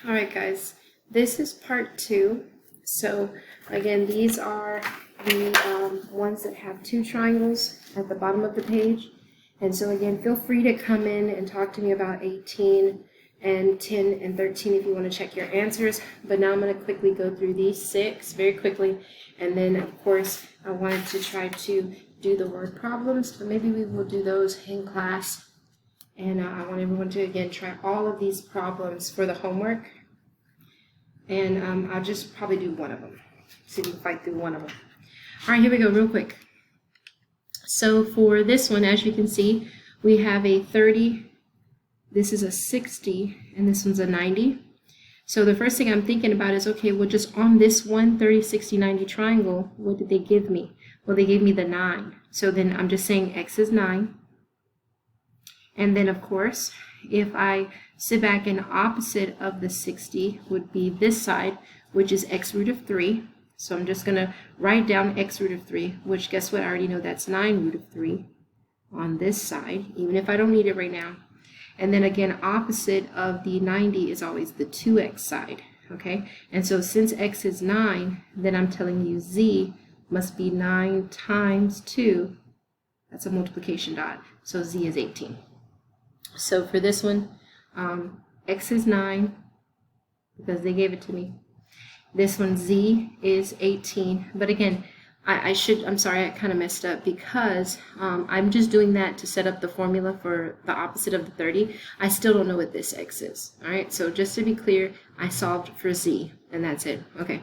All right, guys, this is part 2. So again, these are the ones that have 2 triangles at the bottom of the page. And so again, feel free to come in and talk to me about 18 and 10 and 13 if you want to check your answers. But now I'm going to quickly go through these 6 very quickly. And then, of course, I wanted to try to do the word problems, but maybe we will do those in class. And I want everyone to, again, try all of these problems for the homework. And I'll just probably do one of them. See if we can fight through one of them. All right, here we go real quick. So for this one, as you can see, we have a 30, this is a 60, and this one's a 90. So the first thing I'm thinking about is, okay, well, just on this one 30, 60, 90 triangle, what did they give me? Well, they gave me the 9. So then I'm just saying x is 9. And then, of course, if I sit back, and opposite of the 60 would be this side, which is x root of 3. So I'm just going to write down x root of 3, which, guess what? I already know that's 9 root of 3 on this side, even if I don't need it right now. And then again, opposite of the 90 is always the 2x side, okay? And so since x is 9, then I'm telling you z must be 9 times 2. That's a multiplication dot. So z is 18. So for this one, x is 9 because they gave it to me. This one, z is 18. But again, I'm sorry, I kind of messed up because I'm just doing that to set up the formula for the opposite of the 30. I still don't know what this x is. All right, so just to be clear, I solved for z, and that's it. Okay,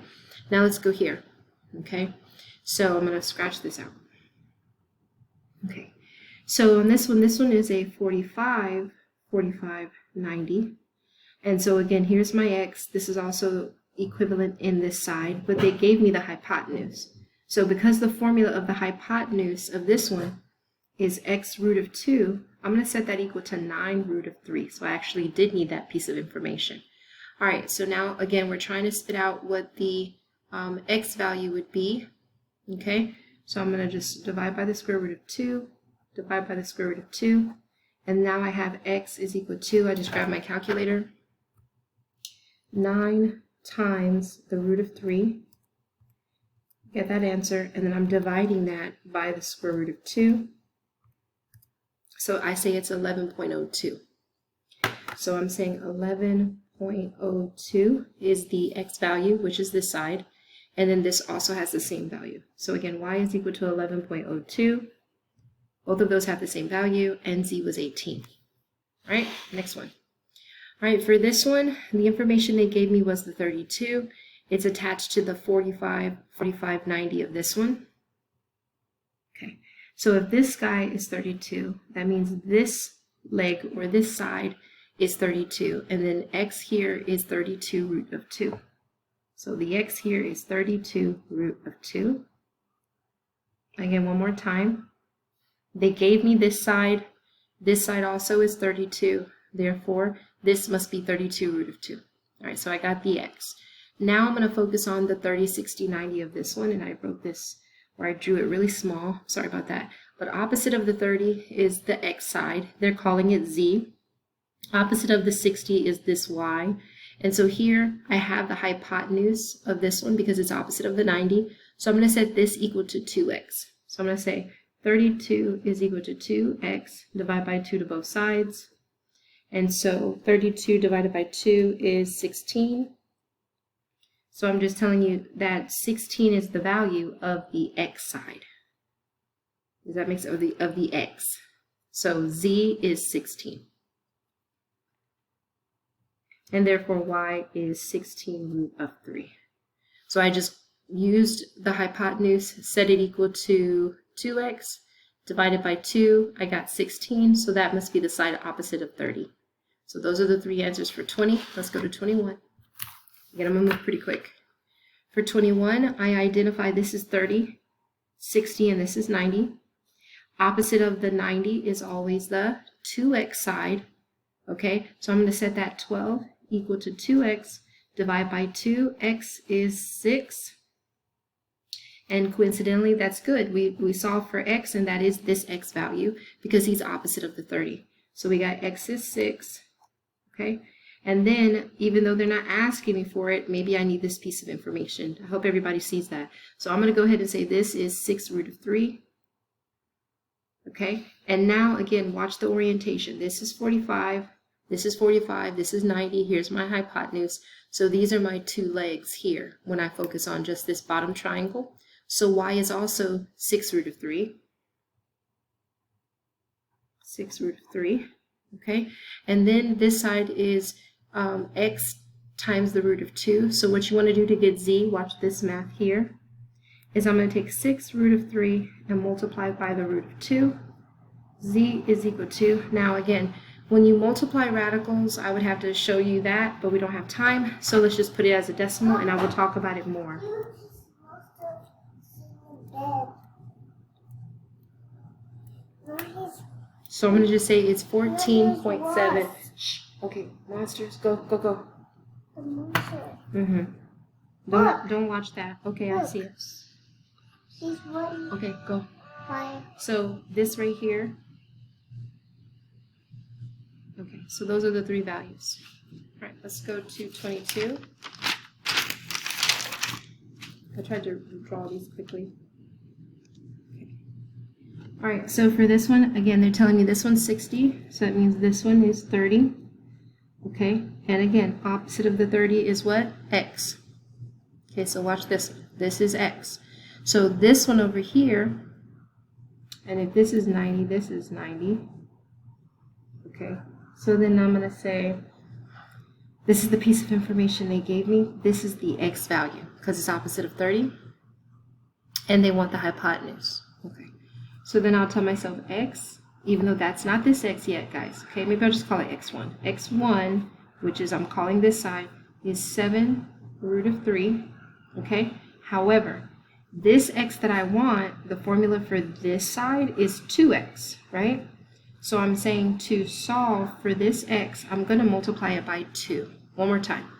now let's go here. Okay, so I'm going to scratch this out. Okay. So on this one is a 45, 45, 90. And so again, here's my x. This is also equivalent in this side, but they gave me the hypotenuse. So because the formula of the hypotenuse of this one is x root of 2, I'm going to set that equal to 9 root of 3. So I actually did need that piece of information. All right, so now again, we're trying to spit out what the x value would be. Okay, so I'm going to just divide by the square root of 2. Divide by the square root of 2, and now I have x is equal to, I just grabbed my calculator, 9 times the root of 3, get that answer, and then I'm dividing that by the square root of 2, so I say it's 11.02. So I'm saying 11.02 is the x value, which is this side, and then this also has the same value. So again, y is equal to 11.02. Both of those have the same value, and z was 18. All right, next one. All right, for this one, the information they gave me was the 32. It's attached to the 45, 45, 90 of this one. Okay, so if this guy is 32, that means this leg or this side is 32, and then x here is 32 root of 2. So the x here is 32 root of 2. Again, one more time. They gave me this side also is 32, therefore this must be 32 root of 2. All right, so I got the x. Now I'm going to focus on the 30, 60, 90 of this one, and I wrote this, or I drew it really small, sorry about that. But opposite of the 30 is the x side, they're calling it z. Opposite of the 60 is this y, and so here I have the hypotenuse of this one because it's opposite of the 90, so I'm going to set this equal to 2x. So I'm going to say 32 is equal to 2x, divide by 2 to both sides. And so 32 divided by 2 is 16. So I'm just telling you that 16 is the value of the x side. Does that make sense? Of the x. So z is 16. And therefore y is 16 root of 3. So I just used the hypotenuse, set it equal to 2x divided by 2, I got 16, so that must be the side opposite of 30. So those are the 3 answers for 20. Let's go to 21. Again, I'm going to move pretty quick. For 21, I identify this is 30, 60, and this is 90. Opposite of the 90 is always the 2x side. Okay, so I'm going to set that 12 equal to 2x, divide by 2, x is 6. And coincidentally, that's good. We solve for x, and that is this x value because he's opposite of the 30. So we got x is 6, okay? And then, even though they're not asking me for it, maybe I need this piece of information. I hope everybody sees that. So I'm going to go ahead and say this is 6 root of 3. Okay, and now again, watch the orientation. This is 45, this is 45, this is 90. Here's my hypotenuse. So these are my two legs here when I focus on just this bottom triangle. So y is also 6 root of 3. 6 root of 3. Okay, and then this side is x times the root of 2. So what you want to do to get z, watch this math here, is I'm going to take 6 root of 3 and multiply by the root of 2. Z is equal to, now again, when you multiply radicals, I would have to show you that, but we don't have time, so let's just put it as a decimal and I will talk about it more. So I'm going to just say it's 14.7. Shh. Okay, monsters, go, go, go. Don't watch that. Okay, I see it. Okay, go. So this right here. Okay, so those are the three values. All right, let's go to 22. I tried to draw these quickly. Okay. All right, so for this one, again, they're telling me this one's 60, so that means this one is 30. Okay, and again, opposite of the 30 is what? X. Okay, so watch this. This is X. So this one over here, and if this is 90, this is 90. Okay, so then I'm going to say, this is the piece of information they gave me. This is the X value, because it's opposite of 30. And they want the hypotenuse. Okay, so then I'll tell myself X, even though that's not this X yet, guys. Okay, maybe I'll just call it X1. X1, which is, I'm calling this side, is 7 root of 3. Okay, however, this x that I want, the formula for this side is 2x, right? So I'm saying to solve for this x, I'm going to multiply it by 2. One more time.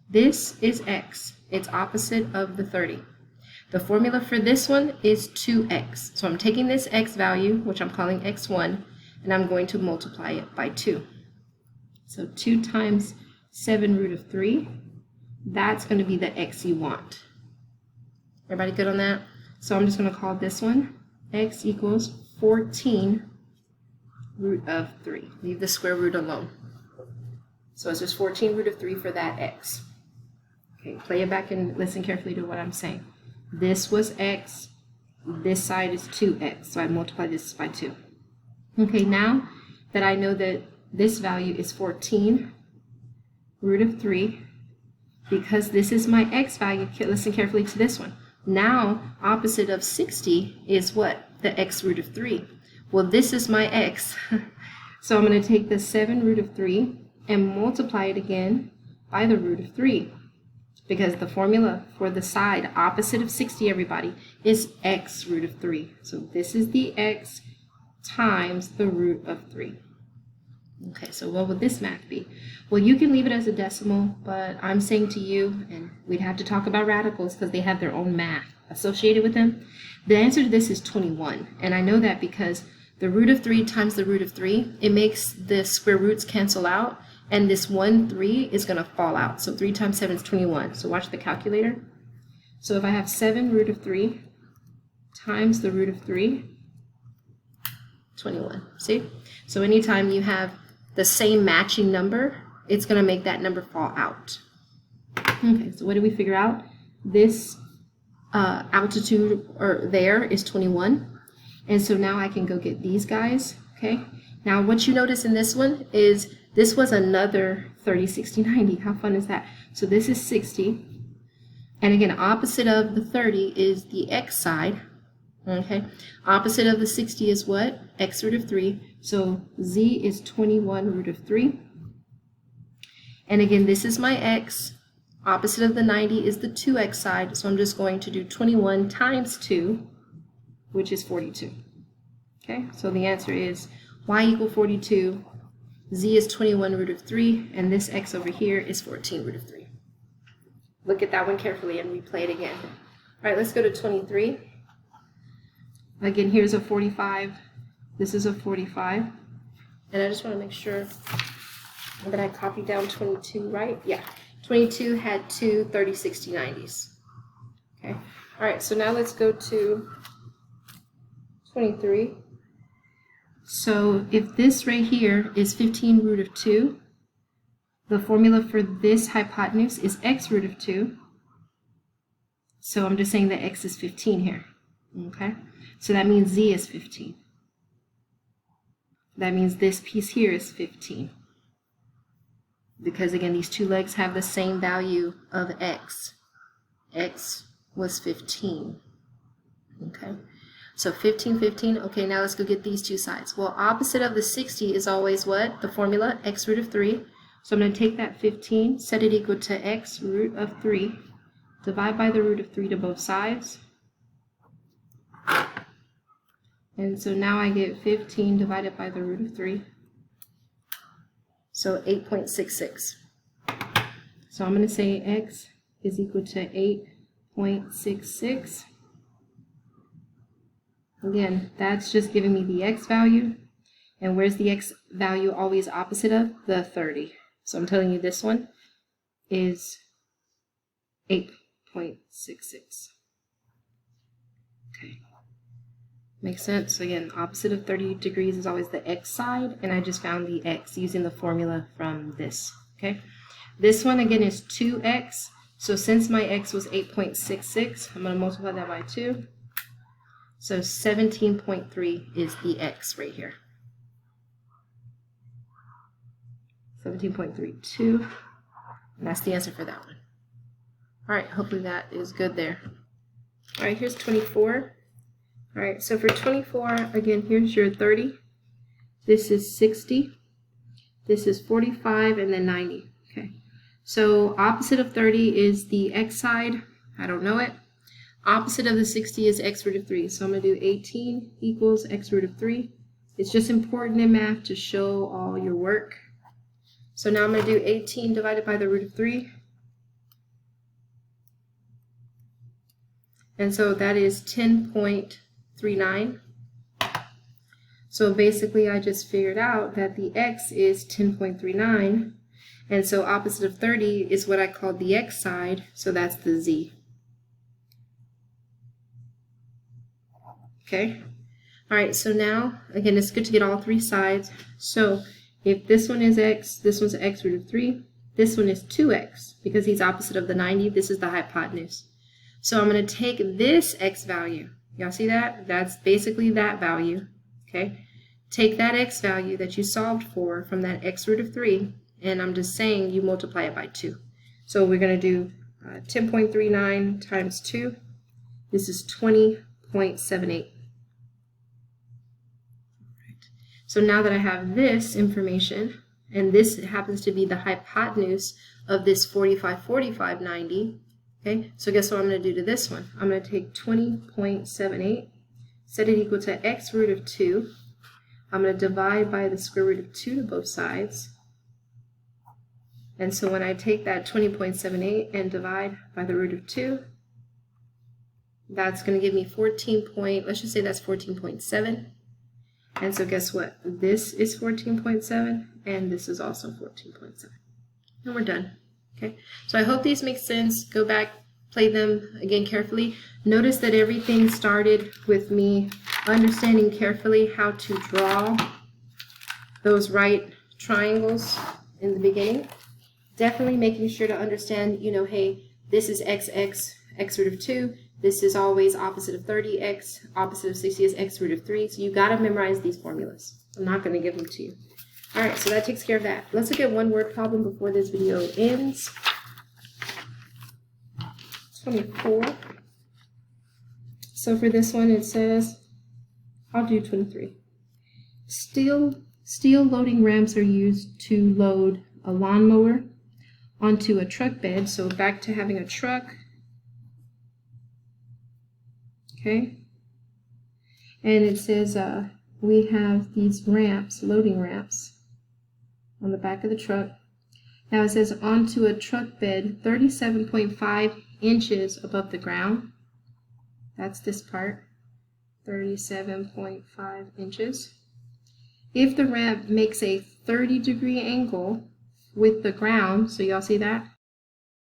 This is x. It's opposite of the 30. The formula for this one is 2x. So I'm taking this x value, which I'm calling x1, and I'm going to multiply it by 2. So 2 times 7 root of 3, that's going to be the x you want. Everybody good on that? So I'm just going to call this one x equals 14 root of 3. Leave the square root alone. So it's just 14 root of 3 for that x. Okay, play it back and listen carefully to what I'm saying. This was x. This side is 2x. So I multiply this by 2. Okay, now that I know that this value is 14 root of 3, because this is my x value, listen carefully to this one. Now, opposite of 60 is what? The x root of 3. Well, this is my x. So I'm going to take the 7 root of 3 and multiply it again by the root of 3. Because the formula for the side opposite of 60, everybody, is x root of 3. So this is the x times the root of 3. Okay, so what would this math be? Well, you can leave it as a decimal, but I'm saying to you, and we'd have to talk about radicals because they have their own math associated with them. The answer to this is 21, and I know that because the root of 3 times the root of 3, it makes the square roots cancel out, and this 1, 3 is going to fall out. So 3 times 7 is 21. So watch the calculator. So if I have 7 root of 3 times the root of 3, 21. See? So anytime you have the same matching number, it's going to make that number fall out. Okay, so what did we figure out? This altitude or there is 21. And so now I can go get these guys. Okay, now what you notice in this one is this was another 30, 60, 90. How fun is that? So this is 60. And again, opposite of the 30 is the x side. Okay, opposite of the 60 is what? X root of 3. So z is 21 root of 3. And again, this is my x. Opposite of the 90 is the 2x side. So I'm just going to do 21 times 2, which is 42. Okay, so the answer is y equal 42. Z is 21 root of 3. And this x over here is 14 root of 3. Look at that one carefully and replay it again. All right, let's go to 23. Again, here's a 45. This is a 45. And I just want to make sure And then I copied down 22, right? Yeah. 22 had two 30, 60, 90s. Okay. All right, so now let's go to 23. So if this right here is 15 root of 2, the formula for this hypotenuse is x root of 2. So I'm just saying that x is 15 here. Okay? So that means z is 15. That means this piece here is 15. Because again, these two legs have the same value of x. X was 15. Okay? So 15, 15. Okay, now let's go get these two sides. Well, opposite of the 60 is always what? The formula, x root of 3. So I'm going to take that 15, set it equal to x root of 3, divide by the root of 3 to both sides. And so now I get 15 divided by the root of 3. So 8.66. So I'm going to say x is equal to 8.66. Again, that's just giving me the x value. And where's the x value always opposite of? The 30. So I'm telling you this one is 8.66. Okay. Makes sense? So again, opposite of 30 degrees is always the x side, and I just found the x using the formula from this. Okay. This one again is 2x. So since my x was 8.66, I'm going to multiply that by 2. So 17.3 is the x right here. 17.32. And that's the answer for that one. All right, hopefully that is good there. All right, here's 24. All right, so for 24, again, here's your 30. This is 60. This is 45, and then 90. Okay. So opposite of 30 is the x side. I don't know it. Opposite of the 60 is x root of 3. So I'm going to do 18 equals x root of 3. It's just important in math to show all your work. So now I'm going to do 18 divided by the root of 3. And so that is 10.39. So basically I just figured out that the x is 10.39. And so opposite of 30 is what I called the x side. So that's the z. Okay. All right, so now, again, it's good to get all three sides. So if this one is x, this one's x root of 3, this one is 2x, because he's opposite of the 90, this is the hypotenuse. So I'm going to take this x value. Y'all see that? That's basically that value. Okay. Take that x value that you solved for from that x root of 3, and I'm just saying you multiply it by 2. So we're going to do 10.39 times 2. This is 20.78. So now that I have this information, and this happens to be the hypotenuse of this 45, 45, 90, okay, so guess what I'm going to do to this one? I'm going to take 20.78, set it equal to x root of 2. I'm going to divide by the square root of 2 to both sides. And so when I take that 20.78 and divide by the root of 2, that's going to give me 14 point, let's just say that's 14.7. And so guess what? This is 14.7, and this is also 14.7. And we're done. Okay? So I hope these make sense. Go back, play them again carefully. Notice that everything started with me understanding carefully how to draw those right triangles in the beginning. Definitely making sure to understand, you know, hey, this is x root of 2. This is always opposite of 30x, opposite of 60 is x root of 3. So you got to memorize these formulas. I'm not going to give them to you. All right, so that takes care of that. Let's look at one word problem before this video ends. 24. So for this one, it says, I'll do 23. Steel loading ramps are used to load a lawnmower onto a truck bed. So back to having a truck. Okay, and it says we have these ramps, loading ramps, on the back of the truck. Now it says onto a truck bed 37.5 inches above the ground. That's this part, 37.5 inches. If the ramp makes a 30-degree angle with the ground. So y'all see that?